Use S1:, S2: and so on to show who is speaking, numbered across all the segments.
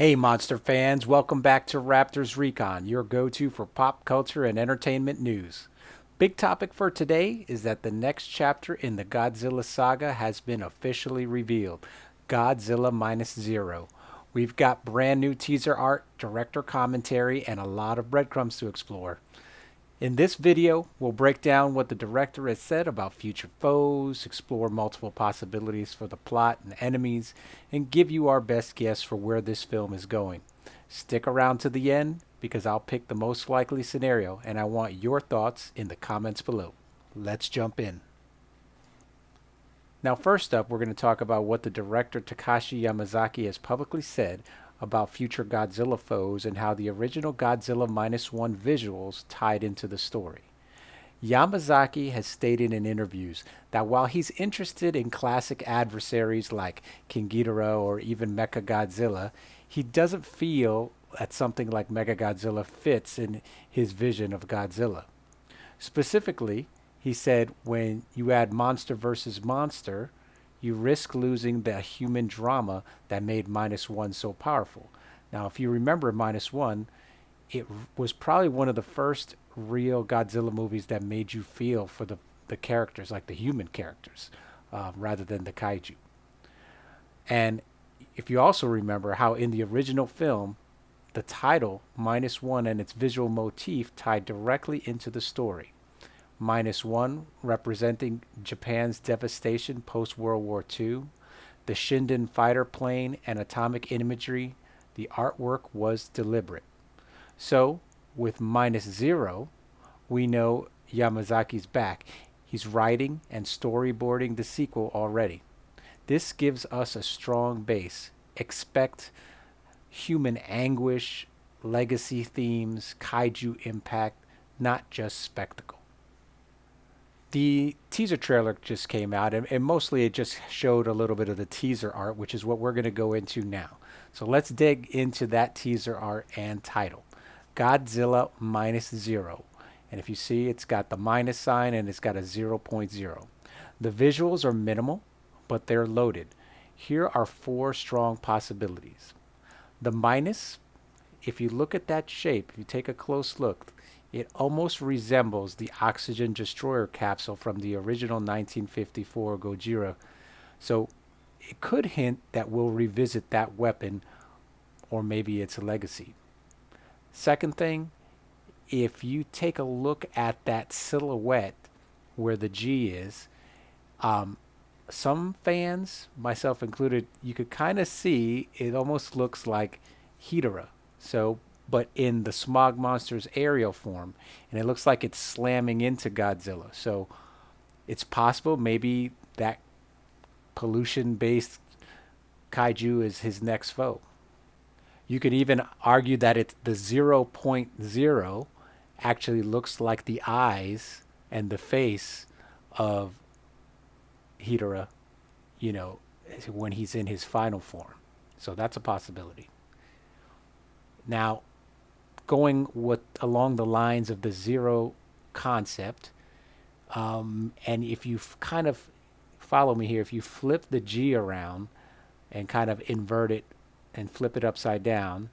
S1: Hey, monster fans, welcome back to Raptor's Recon, your go to for pop culture and entertainment news. Big topic for today is that the next chapter in the Godzilla saga has been officially revealed, Godzilla Minus Zero. We've got brand new teaser art, director commentary, and a lot of breadcrumbs to explore. In this video, we'll break down what the director has said about future foes, explore multiple possibilities for the plot and enemies, and give you our best guess for where this film is going. Stick around to the end because I'll pick the most likely scenario and I want your thoughts in the comments below. Let's jump in. Now, first up, we're going to talk about what the director Takashi Yamazaki has publicly said about future Godzilla foes and how the original Godzilla Minus One visuals tied into the story. Yamazaki has stated in interviews that while he's interested in classic adversaries like King Ghidorah or even Mechagodzilla, he doesn't feel that something like Mechagodzilla fits in his vision of Godzilla. Specifically, he said when you add monster versus monster, you risk losing the human drama that made Minus One so powerful. Now, if you remember Minus One, it was probably one of the first real Godzilla movies that made you feel for the characters, like the human characters, rather than the kaiju. And if you also remember how in the original film, the title, Minus One, and its visual motif tied directly into the story. Minus One representing Japan's devastation post World War II, the Shinden fighter plane and atomic imagery, the artwork was deliberate. So, with Minus Zero, we know Yamazaki's back. He's writing and storyboarding the sequel already. This gives us a strong base. Expect human anguish, legacy themes, kaiju impact, not just spectacle. The teaser trailer just came out, and mostly it just showed a little bit of the teaser art, which is what we're going to go into now. So let's dig into that teaser art and title Godzilla Minus Zero. And if you see, it's got the minus sign and it's got a zero point 0.0. The visuals are minimal, but they're loaded. Here are four strong possibilities. The minus, if you look at that shape, if you take a close look, it almost resembles the oxygen destroyer capsule from the original 1954 Gojira. So it could hint that we'll revisit that weapon or maybe its legacy. Second thing, if you take a look at that silhouette where the G is, some fans, myself included, you could kind of see it almost looks like Ghidorah. So but in the smog monster's aerial form, and it looks like it's slamming into Godzilla. So it's possible maybe that pollution-based kaiju is his next foe. You could even argue that it's the zero point 0 actually looks like the eyes and the face of Ghidorah, you know, when he's in his final form. So that's a possibility. Now, going with along the lines of the zero concept, and if you kind of follow me here, if you flip the G around and kind of invert it and flip it upside down,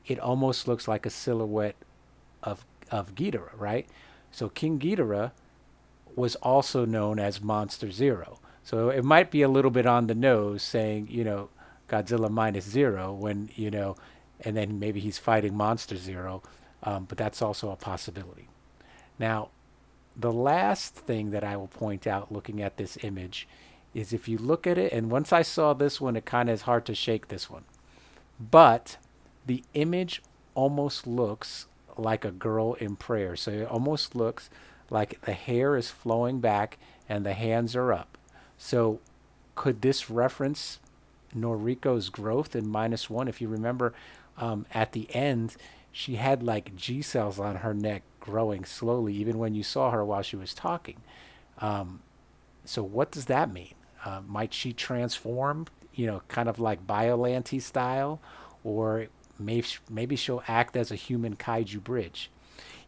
S1: it almost looks like a silhouette of Ghidorah, right? So King Ghidorah was also known as Monster Zero. So it might be a little bit on the nose saying, Godzilla Minus Zero when, and then maybe he's fighting Monster Zero, but that's also a possibility. Now, the last thing that I will point out looking at this image is if you look at it, and once I saw this one, it kind of is hard to shake this one, but the image almost looks like a girl in prayer. So it almost looks like the hair is flowing back and the hands are up. So could this reference Noriko's growth in Minus One? If you remember, at the end, she had like G cells on her neck growing slowly, even when you saw her while she was talking. So what does that mean? Might she transform, kind of like Biollante style, or maybe she'll act as a human kaiju bridge?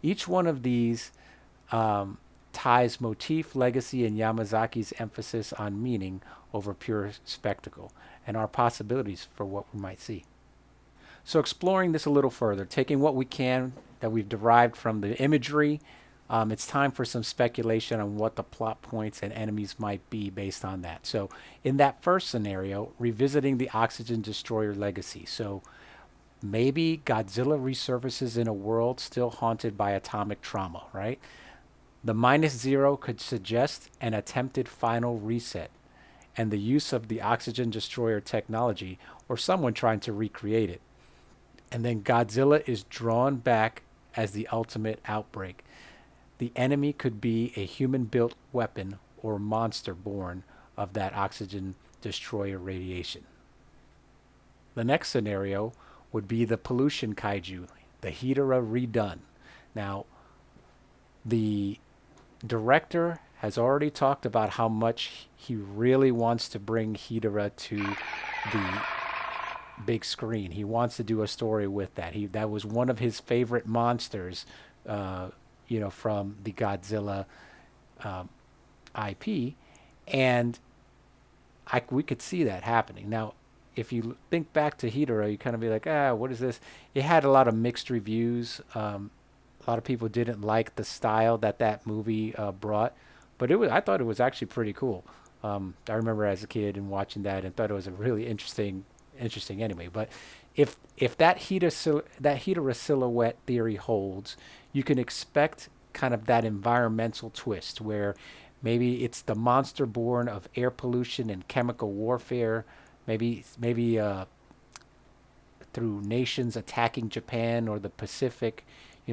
S1: Each one of these ties motif, legacy, and Yamazaki's emphasis on meaning over pure spectacle, and are possibilities for what we might see. So exploring this a little further, taking what we can that we've derived from the imagery, it's time for some speculation on what the plot points and enemies might be based on that. So in that first scenario, revisiting the Oxygen Destroyer legacy. So maybe Godzilla resurfaces in a world still haunted by atomic trauma, right? The minus zero could suggest an attempted final reset and the use of the Oxygen Destroyer technology or someone trying to recreate it. And then Godzilla is drawn back as the ultimate outbreak. The enemy could be a human built weapon or monster born of that Oxygen Destroyer radiation. The next scenario would be the pollution kaiju, the Hedorah redone. Now, the director has already talked about how much he really wants to bring Hedorah to the big screen. He wants to do a story with that. That was one of his favorite monsters, from the Godzilla IP, and we could see that happening. Now, if you think back to Hedorah, you kind of be like, what is this? It had a lot of mixed reviews. A lot of people didn't like the style that movie brought, but I thought it was actually pretty cool. I remember as a kid and watching that and thought it was a really interesting anyway. But if that Hedorah silhouette theory holds, you can expect kind of that environmental twist where maybe it's the monster born of air pollution and chemical warfare, maybe through nations attacking Japan or the Pacific,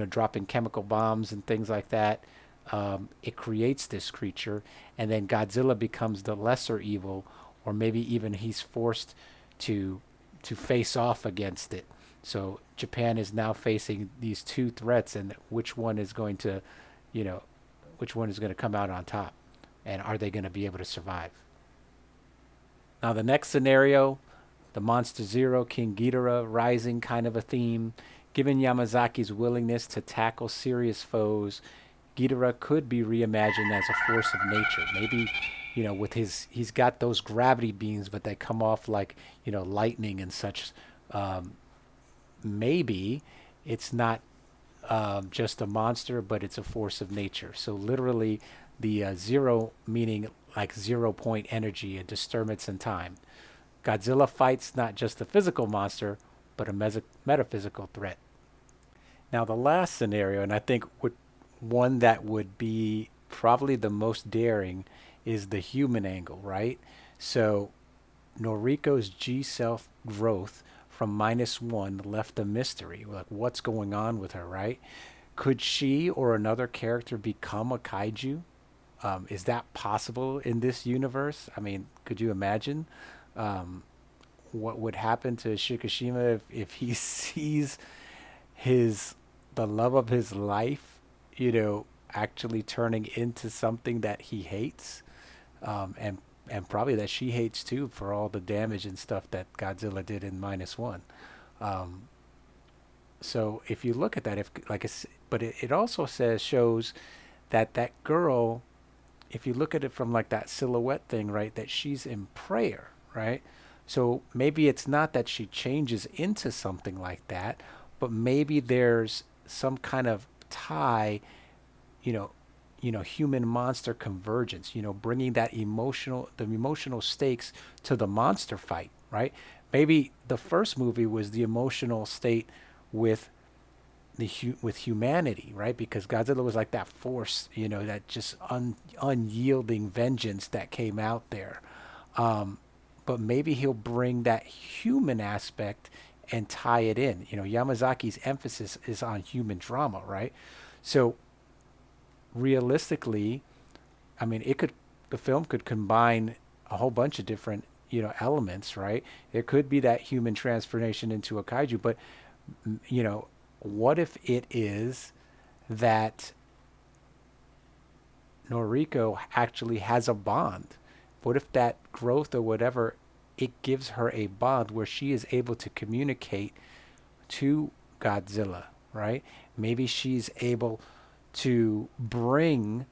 S1: dropping chemical bombs and things like that. It creates this creature, and then Godzilla becomes the lesser evil, or maybe even he's forced to face off against it. So Japan is now facing these two threats, and which one is going to come out on top, and are they going to be able to survive? Now the next scenario, the Monster Zero King Ghidorah rising kind of a theme. Given Yamazaki's willingness to tackle serious foes, Ghidorah could be reimagined as a force of nature. Maybe, with he's got those gravity beams, but they come off like, lightning and such. Maybe it's not just a monster, but it's a force of nature. So literally, the zero meaning like 0 point energy, a disturbance in time. Godzilla fights not just a physical monster, but a metaphysical threat. Now, the last scenario, and I think one that would be probably the most daring, is the human angle, right? So, Noriko's G self growth from -1 left a mystery. Like, what's going on with her, right? Could she or another character become a kaiju? Is that possible in this universe? I mean, could you imagine? What would happen to Shikishima if he sees the love of his life, actually turning into something that he hates, and probably that she hates too for all the damage and stuff that Godzilla did in -1. So if you look at that, but it also shows that girl, if you look at it from like that silhouette thing, right, that she's in prayer, right? So maybe it's not that she changes into something like that, but maybe there's some kind of tie, human monster convergence, bringing the emotional stakes to the monster fight, right? Maybe the first movie was the emotional state with with humanity, right? Because Godzilla was like that force, that just unyielding vengeance that came out there. But maybe he'll bring that human aspect and tie it in. Yamazaki's emphasis is on human drama, right? So realistically, I mean, the film could combine a whole bunch of different, elements, right? There could be that human transformation into a kaiju, but what if it is that Noriko actually has a bond? What if that growth or whatever, it gives her a bond where she is able to communicate to Godzilla, right? Maybe she's able to bring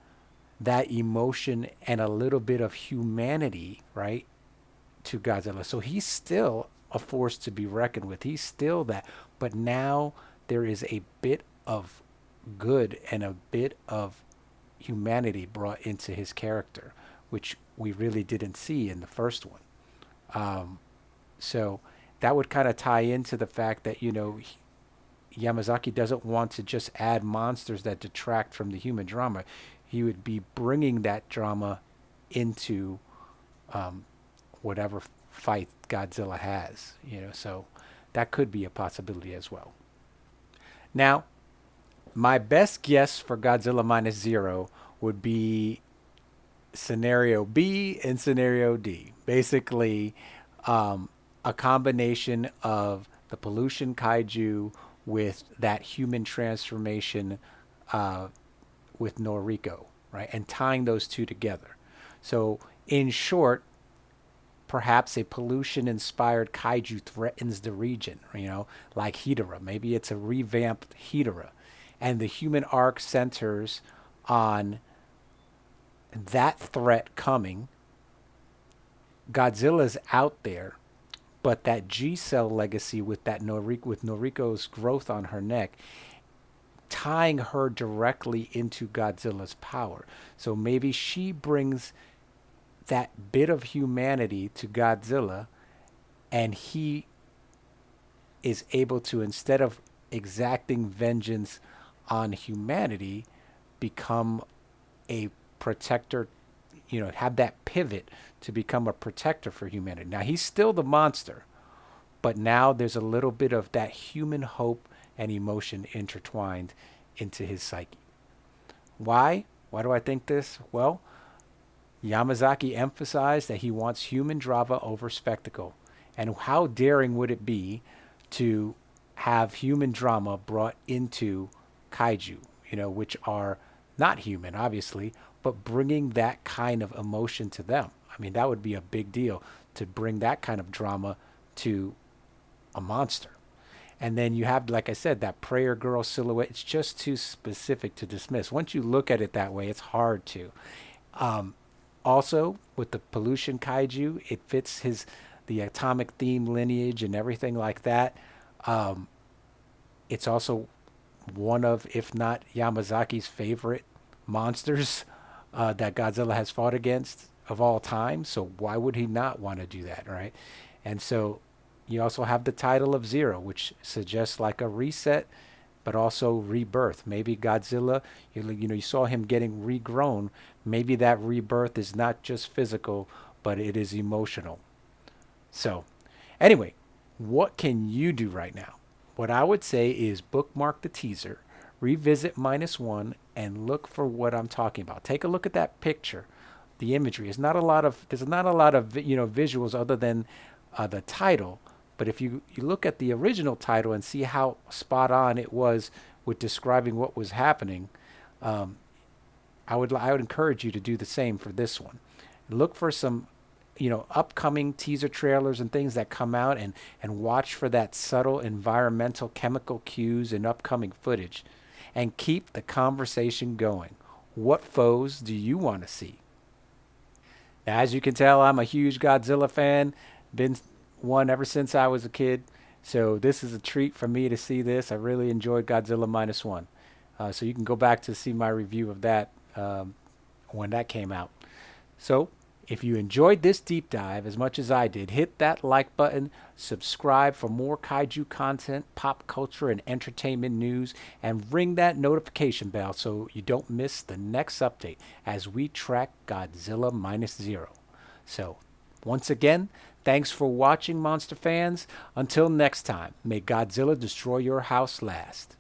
S1: that emotion and a little bit of humanity, right, to Godzilla. So he's still a force to be reckoned with. He's still that. But now there is a bit of good and a bit of humanity brought into his character, which we really didn't see in the first one. So that would kind of tie into the fact that, Yamazaki doesn't want to just add monsters that detract from the human drama. He would be bringing that drama into whatever fight Godzilla has, so that could be a possibility as well. Now, my best guess for Godzilla Minus Zero would be scenario B and scenario D. Basically, a combination of the pollution kaiju with that human transformation with Noriko, right? And tying those two together. So, in short, perhaps a pollution-inspired kaiju threatens the region, like Hedorah. Maybe it's a revamped Hedorah. And the human arc centers on that threat coming. Godzilla's out there, but that G-cell legacy with Noriko's growth on her neck, tying her directly into Godzilla's power. So maybe she brings that bit of humanity to Godzilla, and he is able to, instead of exacting vengeance on humanity, become a protector, have that pivot to become a protector for humanity. Now, he's still the monster, but now there's a little bit of that human hope and emotion intertwined into his psyche. Why? Why do I think this? Well, Yamazaki emphasized that he wants human drama over spectacle. And how daring would it be to have human drama brought into kaiju, which are not human, obviously, but bringing that kind of emotion to them. I mean, that would be a big deal to bring that kind of drama to a monster. And then you have, like I said, that prayer girl silhouette. It's just too specific to dismiss. Once you look at it that way, it's hard to. Also, with the pollution kaiju, it fits the atomic theme lineage and everything like that. It's also one of, if not Yamazaki's favorite monsters that Godzilla has fought against of all time. So why would he not want to do that, right? And so you also have the title of Zero, which suggests like a reset, but also rebirth. Maybe Godzilla, you saw him getting regrown. Maybe that rebirth is not just physical, but it is emotional. So anyway, what can you do right now? What I would say is bookmark the teaser, revisit -1, and look for what I'm talking about. Take a look at that picture, the imagery. There's not a lot of visuals other than the title. But if you look at the original title and see how spot on it was with describing what was happening, I would encourage you to do the same for this one. Look for some upcoming teaser trailers and things that come out, and watch for that subtle environmental chemical cues in upcoming footage, and keep the conversation going. What foes do you want to see? Now, as you can tell, I'm a huge Godzilla fan. Been one ever since I was a kid. So this is a treat for me to see this. I really enjoyed Godzilla -1. So you can go back to see my review of that when that came out. So if you enjoyed this deep dive as much as I did, hit that like button, subscribe for more kaiju content, pop culture, and entertainment news, and ring that notification bell so you don't miss the next update as we track Godzilla -Zero. So once again, thanks for watching, monster fans. Until next time, may Godzilla destroy your house last.